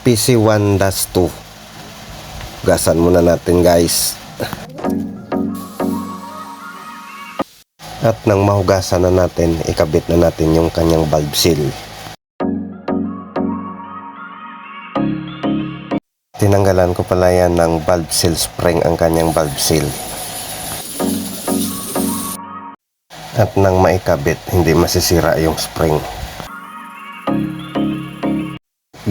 PC1-2. Gasan muna natin guys. At nang mahugasan na natin, ikabit na natin yung kanyang valve seal. Tinanggalan ko pala yan ng valve seal spring ang kanyang valve seal. At nang maikabit, hindi masisira yung spring.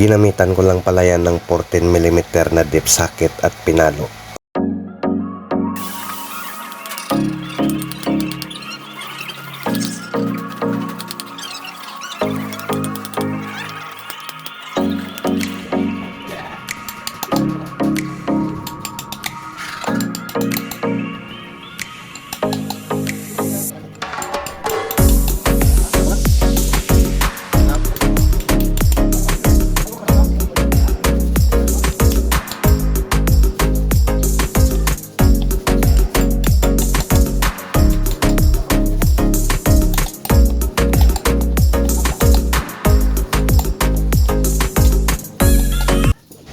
Ginamitan ko lang pala yan ng 14mm na dip socket at pinalo.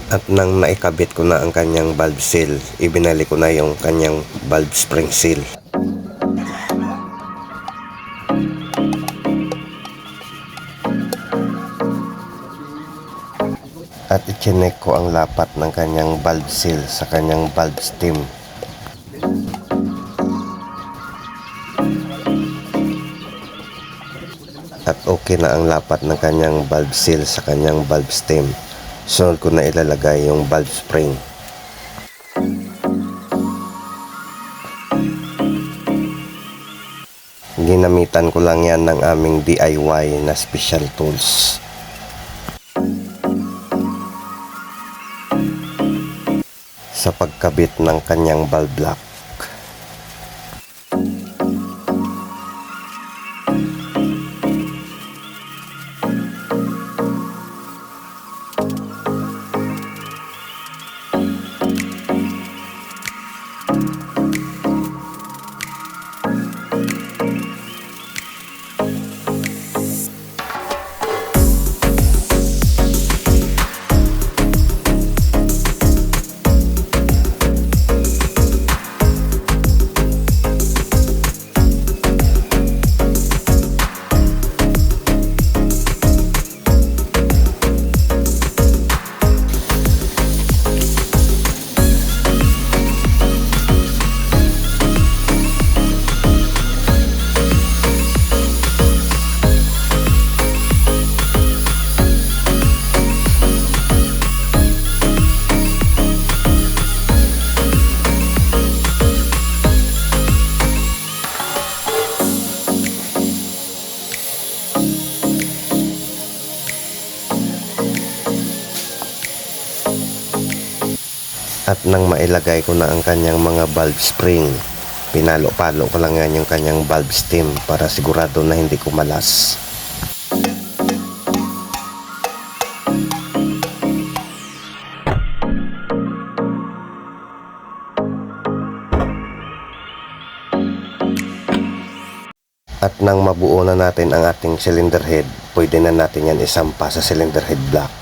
At nang naikabit ko na ang kanyang valve seal, ibinalik ko na yung kanyang valve spring seal. At i-check ko ang lapat ng kanyang valve seal sa kanyang valve stem. At okay na ang lapat ng kanyang valve seal sa kanyang valve stem. Sunod ko na ilalagay yung valve spring. Ginamitan ko lang yan ng aming DIY na special tools. Sa pagkabit ng kanyang valve lock. At nang mailagay ko na ang kanyang mga valve spring, pinalo-palo ko lang yan yung kanyang valve stem para sigurado na hindi kumalas. At nang mabuo na natin ang ating cylinder head, pwede na natin yan isampa sa cylinder head block.